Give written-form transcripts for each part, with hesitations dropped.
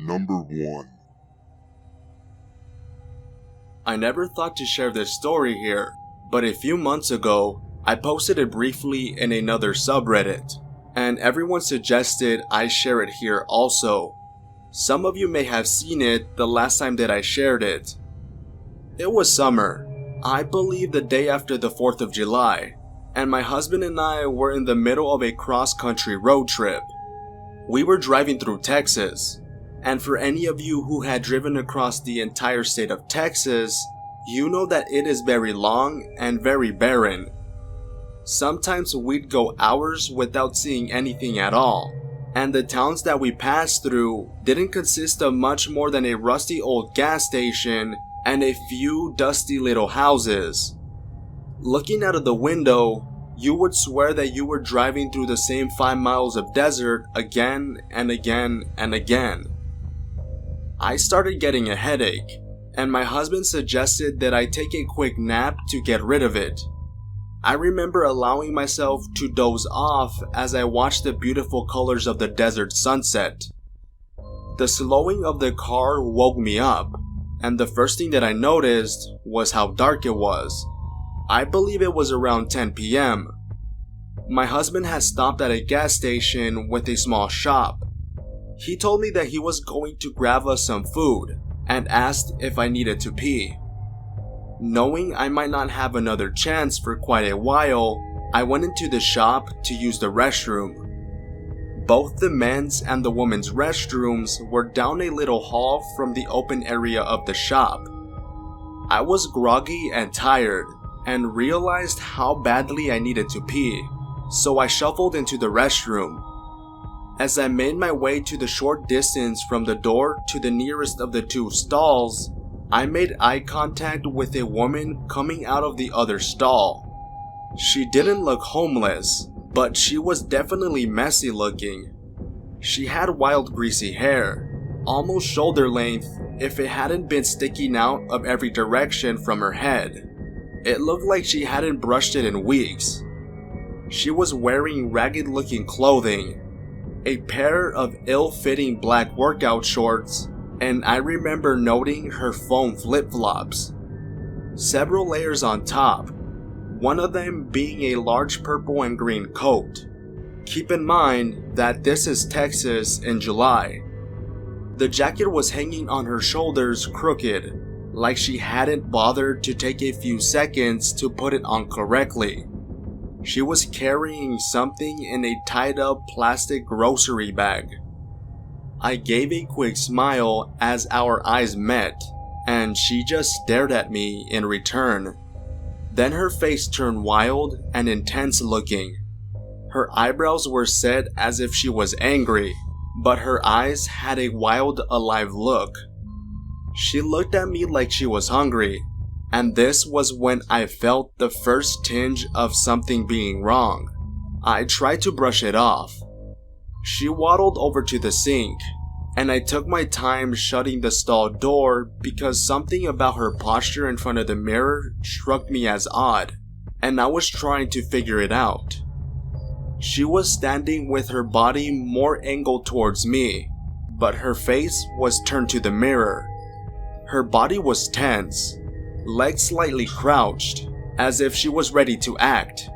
Number 1. I never thought to share this story here, but a few months ago, I posted it briefly in another subreddit, and everyone suggested I share it here also. Some of you may have seen it the last time that I shared it. It was summer, I believe the day after the 4th of July, and my husband and I were in the middle of a cross-country road trip. We were driving through Texas, and for any of you who had driven across the entire state of Texas, you know that it is very long and very barren. Sometimes we'd go hours without seeing anything at all, and the towns that we passed through didn't consist of much more than a rusty old gas station and a few dusty little houses. Looking out of the window, you would swear that you were driving through the same 5 miles of desert again and again and again. I started getting a headache, and my husband suggested that I take a quick nap to get rid of it. I remember allowing myself to doze off as I watched the beautiful colors of the desert sunset. The slowing of the car woke me up, and the first thing that I noticed was how dark it was. I believe it was around 10 p.m. My husband had stopped at a gas station with a small shop. He told me that he was going to grab us some food and asked if I needed to pee. Knowing I might not have another chance for quite a while, I went into the shop to use the restroom. Both the men's and the women's restrooms were down a little hall from the open area of the shop. I was groggy and tired and realized how badly I needed to pee, so I shuffled into the restroom. As I made my way to the short distance from the door to the nearest of the two stalls, I made eye contact with a woman coming out of the other stall. She didn't look homeless, but she was definitely messy looking. She had wild greasy hair, almost shoulder length if it hadn't been sticking out of every direction from her head. It looked like she hadn't brushed it in weeks. She was wearing ragged looking clothing, a pair of ill-fitting black workout shorts, and I remember noting her foam flip-flops. Several layers on top, one of them being a large purple and green coat. Keep in mind that this is Texas in July. The jacket was hanging on her shoulders crooked, like she hadn't bothered to take a few seconds to put it on correctly. She was carrying something in a tied-up plastic grocery bag. I gave a quick smile as our eyes met, and she just stared at me in return. Then her face turned wild and intense looking. Her eyebrows were set as if she was angry, but her eyes had a wild, alive look. She looked at me like she was hungry, and this was when I felt the first tinge of something being wrong. I tried to brush it off. She waddled over to the sink, and I took my time shutting the stall door because something about her posture in front of the mirror struck me as odd, and I was trying to figure it out. She was standing with her body more angled towards me, but her face was turned to the mirror. Her body was tense, legs slightly crouched, as if she was ready to act.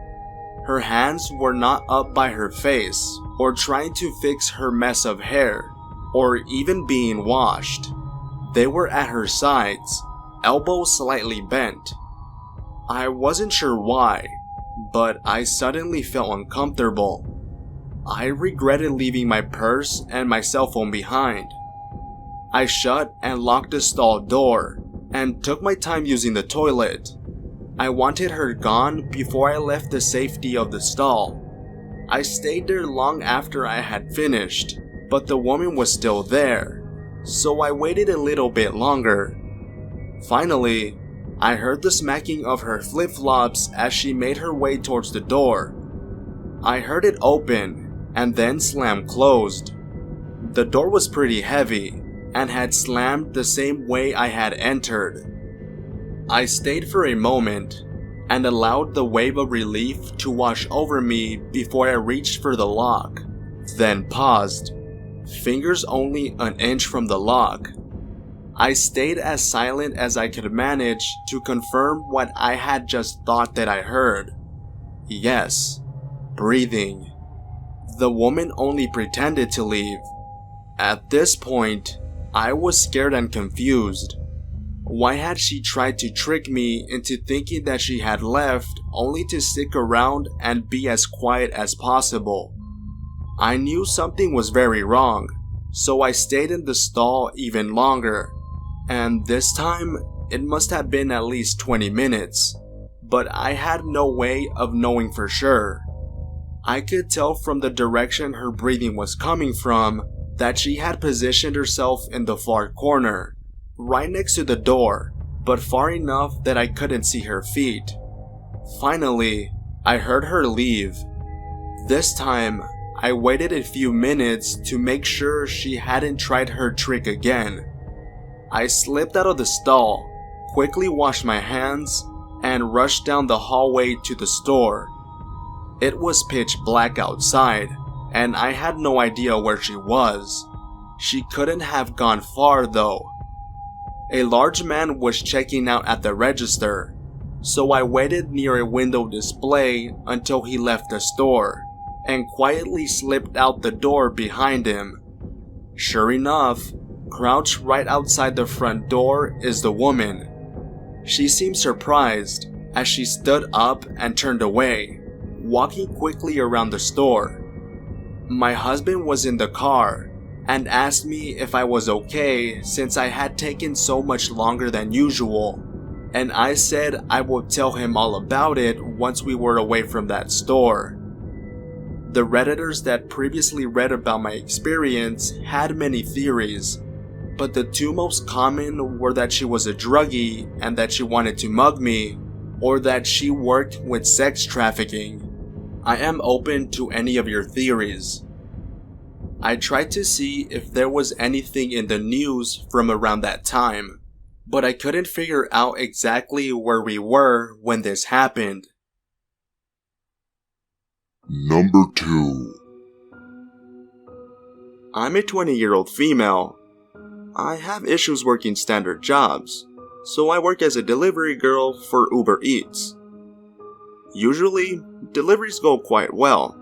Her hands were not up by her face, or trying to fix her mess of hair, or even being washed. They were at her sides, elbows slightly bent. I wasn't sure why, but I suddenly felt uncomfortable. I regretted leaving my purse and my cell phone behind. I shut and locked the stall door, and took my time using the toilet. I wanted her gone before I left the safety of the stall. I stayed there long after I had finished, but the woman was still there, so I waited a little bit longer. Finally, I heard the smacking of her flip-flops as she made her way towards the door. I heard it open and then slam closed. The door was pretty heavy and had slammed the same way I had entered. I stayed for a moment and allowed the wave of relief to wash over me before I reached for the lock, then paused, fingers only an inch from the lock. I stayed as silent as I could manage to confirm what I had just thought that I heard. Yes, breathing. The woman only pretended to leave. At this point, I was scared and confused. Why had she tried to trick me into thinking that she had left only to stick around and be as quiet as possible? I knew something was very wrong, so I stayed in the stall even longer, and this time it must have been at least 20 minutes, but I had no way of knowing for sure. I could tell from the direction her breathing was coming from that she had positioned herself in the far corner, right next to the door, but far enough that I couldn't see her feet. Finally, I heard her leave. This time, I waited a few minutes to make sure she hadn't tried her trick again. I slipped out of the stall, quickly washed my hands, and rushed down the hallway to the store. It was pitch black outside, and I had no idea where she was. She couldn't have gone far though. A large man was checking out at the register, so I waited near a window display until he left the store, and quietly slipped out the door behind him. Sure enough, crouched right outside the front door is the woman. She seemed surprised as she stood up and turned away, walking quickly around the store. My husband was in the car and asked me if I was okay since I had taken so much longer than usual, and I said I would tell him all about it once we were away from that store. The Redditors that previously read about my experience had many theories, but the two most common were that she was a druggie and that she wanted to mug me, or that she worked with sex trafficking. I am open to any of your theories. I tried to see if there was anything in the news from around that time, but I couldn't figure out exactly where we were when this happened. Number 2. I'm a 20-year-old female. I have issues working standard jobs, so I work as a delivery girl for Uber Eats. Usually, deliveries go quite well,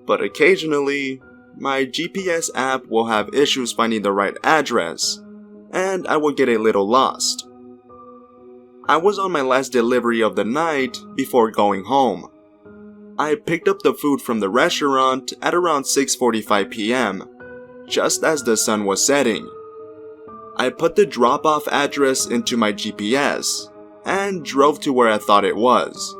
but occasionally, my GPS app will have issues finding the right address, and I will get a little lost. I was on my last delivery of the night before going home. I picked up the food from the restaurant at around 6:45 p.m., just as the sun was setting. I put the drop-off address into my GPS and drove to where I thought it was.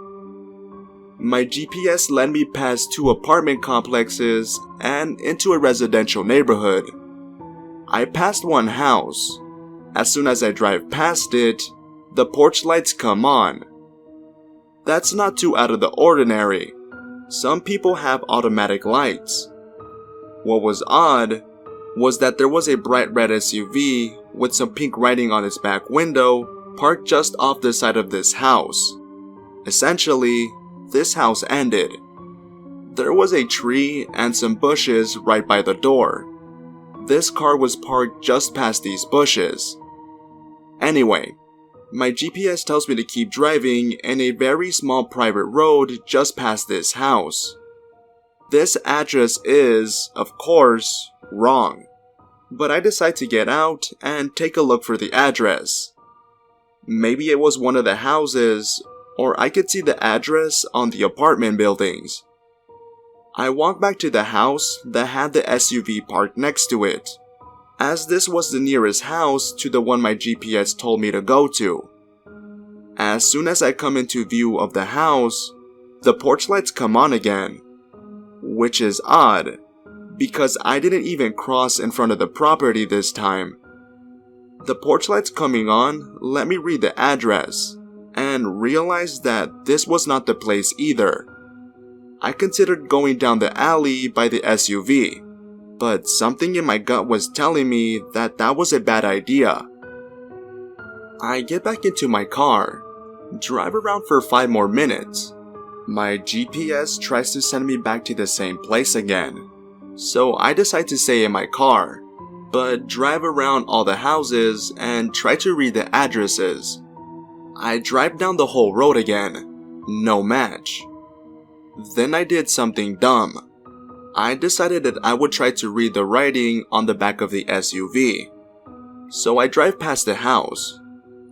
My GPS led me past 2 apartment complexes and into a residential neighborhood. I passed one house. As soon as I drive past it, the porch lights come on. That's not too out of the ordinary. Some people have automatic lights. What was odd was that there was a bright red SUV with some pink writing on its back window parked just off the side of this house. Essentially, this house ended. There was a tree and some bushes right by the door. This car was parked just past these bushes. Anyway, my GPS tells me to keep driving in a very small private road just past this house. This address is, of course, wrong, but I decide to get out and take a look for the address. Maybe it was one of the houses, or I could see the address on the apartment buildings. I walked back to the house that had the SUV parked next to it, as this was the nearest house to the one my GPS told me to go to. As soon as I come into view of the house, the porch lights come on again, which is odd, because I didn't even cross in front of the property this time. The porch lights coming on let me read the address, and realized that this was not the place either. I considered going down the alley by the SUV. but something in my gut was telling me that that was a bad idea. I get back into my car, drive around for 5 more minutes. My GPS tries to send me back to the same place again, so I decide to stay in my car, but drive around all the houses and try to read the addresses. I drive down the whole road again, no match. Then I did something dumb. I decided that I would try to read the writing on the back of the SUV. So I drive past the house.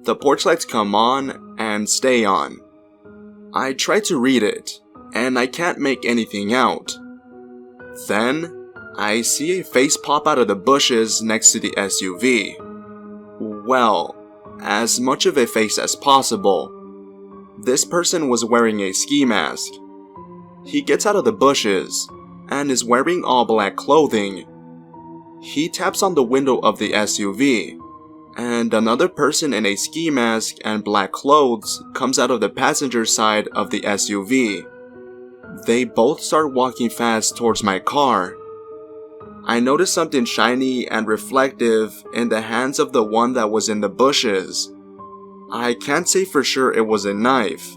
The porch lights come on and stay on. I try to read it, and I can't make anything out. Then, I see a face pop out of the bushes next to the SUV. Well, as much of a face as possible. This person was wearing a ski mask. He gets out of the bushes and is wearing all black clothing. He taps on the window of the SUV, and another person in a ski mask and black clothes comes out of the passenger side of the SUV. They both start walking fast towards my car. I noticed something shiny and reflective in the hands of the one that was in the bushes. I can't say for sure it was a knife.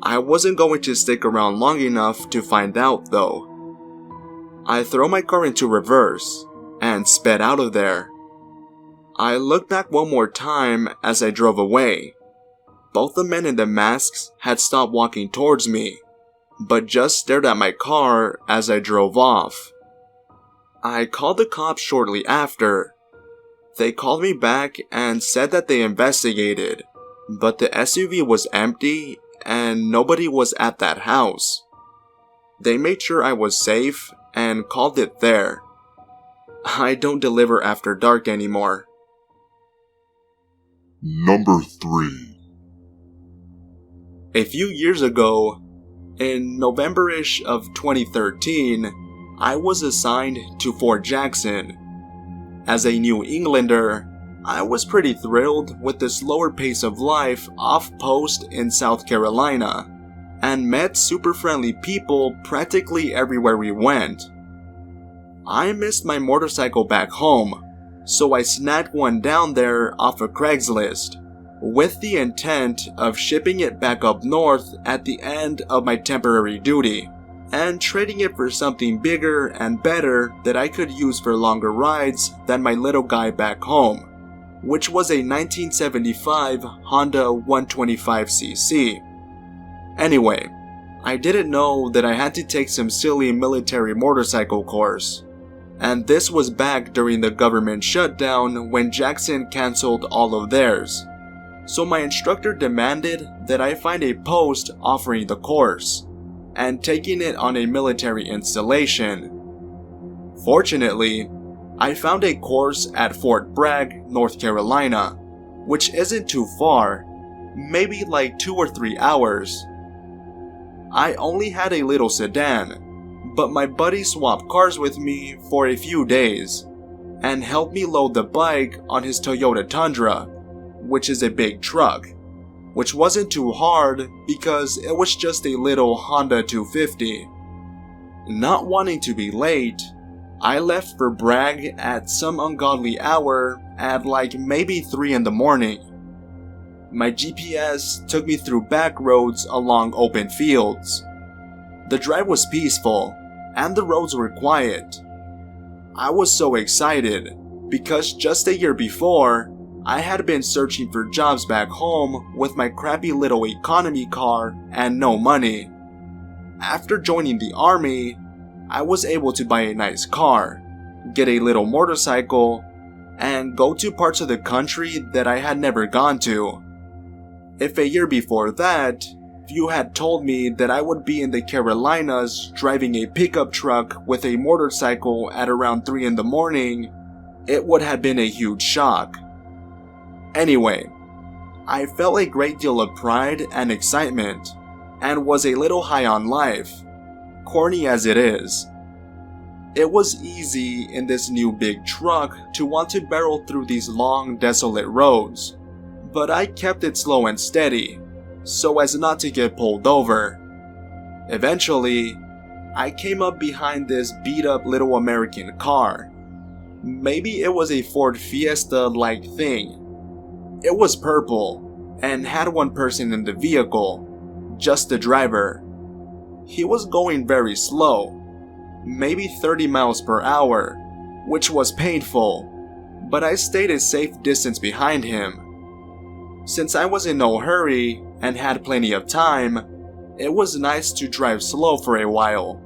I wasn't going to stick around long enough to find out though. I throw my car into reverse and sped out of there. I looked back one more time as I drove away. Both the men in the masks had stopped walking towards me, but just stared at my car as I drove off. I called the cops shortly after. They called me back and said that they investigated, but the SUV was empty and nobody was at that house. They made sure I was safe and called it there. I don't deliver after dark anymore. Number 3. A few years ago, in November-ish of 2013, I was assigned to Fort Jackson. As a New Englander, I was pretty thrilled with the slower pace of life off post in South Carolina, and met super friendly people practically everywhere we went. I missed my motorcycle back home, so I snagged one down there off of Craigslist, with the intent of shipping it back up north at the end of my temporary duty, and trading it for something bigger and better that I could use for longer rides than my little guy back home, which was a 1975 Honda 125cc. Anyway, I didn't know that I had to take some silly military motorcycle course, and this was back during the government shutdown when Jackson canceled all of theirs. So my instructor demanded that I find a post offering the course, and taking it on a military installation. Fortunately, I found a course at Fort Bragg, North Carolina, which isn't too far, maybe like 2 or 3 hours. I only had a little sedan, but my buddy swapped cars with me for a few days, and helped me load the bike on his Toyota Tundra, which is a big truck, which wasn't too hard because it was just a little Honda 250. Not wanting to be late, I left for Bragg at some ungodly hour at like maybe 3 in the morning. My GPS took me through back roads along open fields. The drive was peaceful and the roads were quiet. I was so excited because just a year before, I had been searching for jobs back home with my crappy little economy car and no money. After joining the army, I was able to buy a nice car, get a little motorcycle, and go to parts of the country that I had never gone to. If a year before that, you had told me that I would be in the Carolinas driving a pickup truck with a motorcycle at around 3 in the morning, it would have been a huge shock. Anyway, I felt a great deal of pride and excitement, and was a little high on life, corny as it is. It was easy in this new big truck to want to barrel through these long, desolate roads, but I kept it slow and steady, so as not to get pulled over. Eventually, I came up behind this beat up little American car. Maybe it was a Ford Fiesta-like thing. It was purple and had one person in the vehicle, just the driver. He was going very slow, maybe 30 miles per hour, which was painful, but I stayed a safe distance behind him. Since I was in no hurry and had plenty of time, it was nice to drive slow for a while.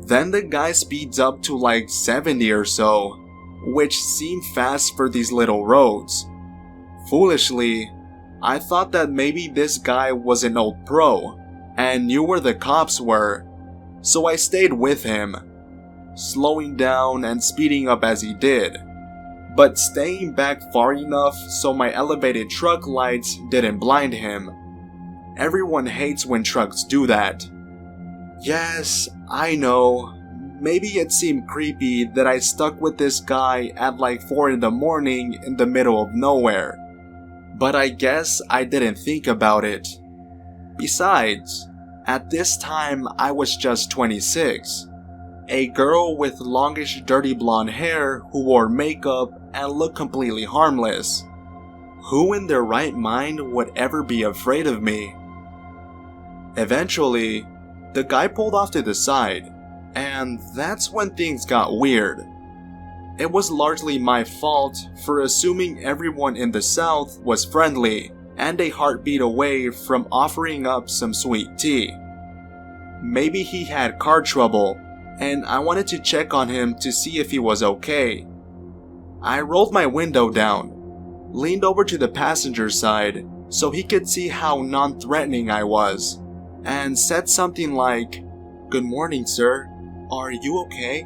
Then the guy speeds up to like 70 or so, which seemed fast for these little roads. Foolishly, I thought that maybe this guy was an old pro and knew where the cops were, so I stayed with him, slowing down and speeding up as he did, but staying back far enough so my elevated truck lights didn't blind him. Everyone hates when trucks do that. Yes, I know, maybe it seemed creepy that I stuck with this guy at like 4 in the morning in the middle of nowhere, but I guess I didn't think about it. Besides, at this time I was just 26. A girl with longish dirty blonde hair who wore makeup and looked completely harmless. Who in their right mind would ever be afraid of me? Eventually, the guy pulled off to the side, and that's when things got weird. It was largely my fault for assuming everyone in the South was friendly and a heartbeat away from offering up some sweet tea. Maybe he had car trouble, and I wanted to check on him to see if he was okay. I rolled my window down, leaned over to the passenger side so he could see how non-threatening I was, and said something like, "Good morning, sir. Are you okay?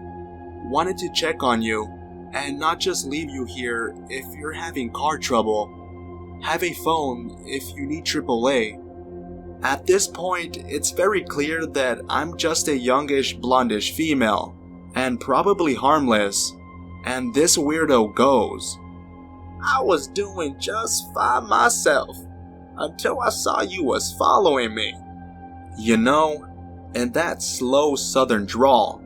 Wanted to check on you, and not just leave you here if you're having car trouble. Have a phone if you need AAA. At this point, it's very clear that I'm just a youngish blondish female, and probably harmless, and this weirdo goes, "I was doing just fine myself, until I saw you was following me." You know, in that slow southern drawl.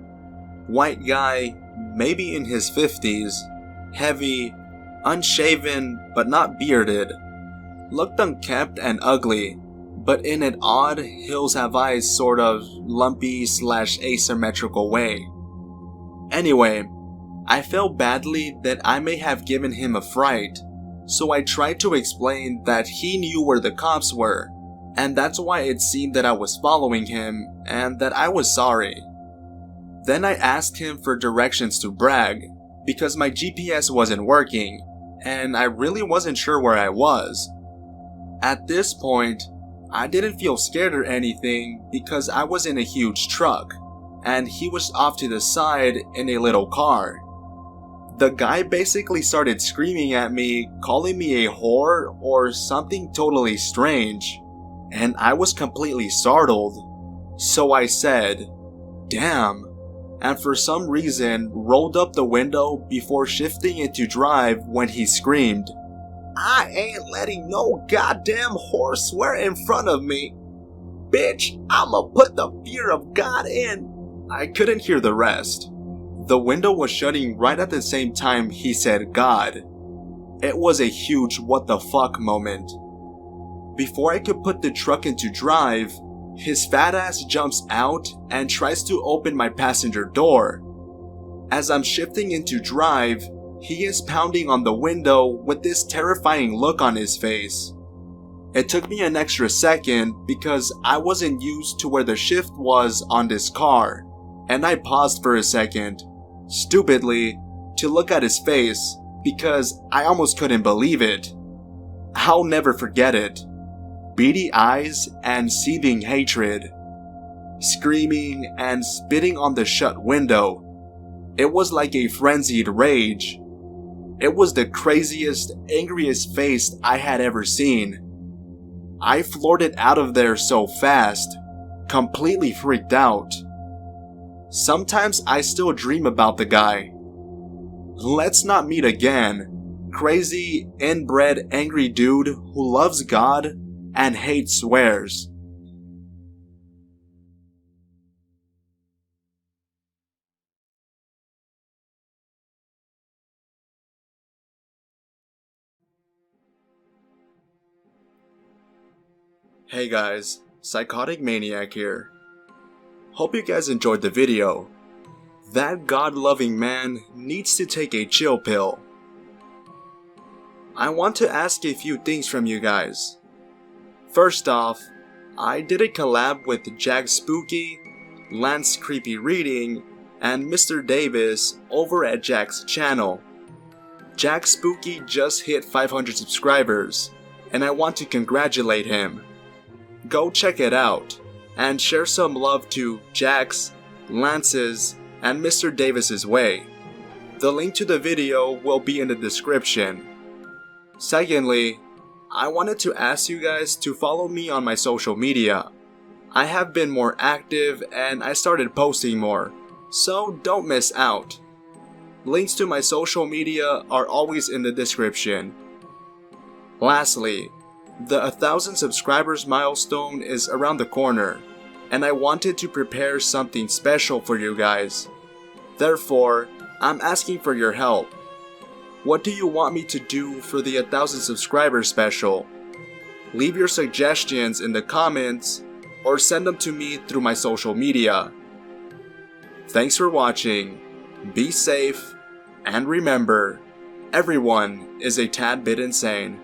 White guy, maybe in his 50s, heavy, unshaven but not bearded, looked unkempt and ugly, but in an odd hills have eyes sort of lumpy / asymmetrical way. Anyway, I felt badly that I may have given him a fright, so I tried to explain that he knew where the cops were, and that's why it seemed that I was following him and that I was sorry. Then I asked him for directions to Bragg because my GPS wasn't working and I really wasn't sure where I was. At this point, I didn't feel scared or anything because I was in a huge truck and he was off to the side in a little car. The guy basically started screaming at me, calling me a whore or something totally strange, and I was completely startled. So I said, "Damn," and for some reason rolled up the window before shifting into drive when he screamed, "I ain't letting no goddamn whore swear in front of me. Bitch, I'ma put the fear of God in." I couldn't hear the rest. The window was shutting right at the same time he said God. It was a huge what the fuck moment. Before I could put the truck into drive, his fat ass jumps out and tries to open my passenger door. As I'm shifting into drive, he is pounding on the window with this terrifying look on his face. It took me an extra second because I wasn't used to where the shift was on this car, and I paused for a second, stupidly, to look at his face because I almost couldn't believe it. I'll never forget it. Beady eyes and seething hatred. Screaming and spitting on the shut window. It was like a frenzied rage. It was the craziest, angriest face I had ever seen. I floored it out of there so fast, completely freaked out. Sometimes I still dream about the guy. Let's not meet again. Crazy, inbred, angry dude who loves God and hates swears. Hey guys, Psychotic Maniac here. Hope you guys enjoyed the video. That God-loving man needs to take a chill pill. I want to ask a few things from you guys. First off, I did a collab with Jack Spooky, Lance Creepy Reading, and Mr. Davis over at Jack's channel. Jack Spooky just hit 500 subscribers, and I want to congratulate him. Go check it out, and share some love to Jack's, Lance's, and Mr. Davis's way. The link to the video will be in the description. Secondly, I wanted to ask you guys to follow me on my social media. I have been more active and I started posting more, so don't miss out. Links to my social media are always in the description. Lastly, the 1,000 subscribers milestone is around the corner, and I wanted to prepare something special for you guys. Therefore, I'm asking for your help. What do you want me to do for the 1,000 subscribers special? Leave your suggestions in the comments or send them to me through my social media. Thanks for watching, be safe, and remember, everyone is a tad bit insane.